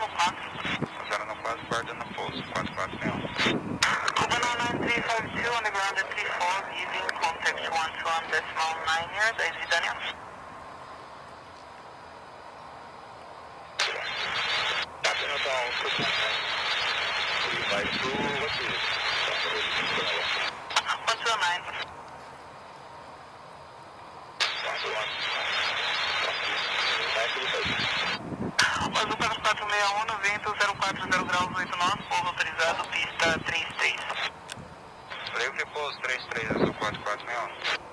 no 4. Pousaram no 4, guarda no pouso, 4461. Cuba 9352 on the ground at 34, using contact 121.9 here, Daisy Daniel. Copy no down, vai pro Rotilho. 129. Azul 4461, no vento 040 graus 8 nós, pouso autorizado, pista 33. Freio que pouso 33, azul 4461.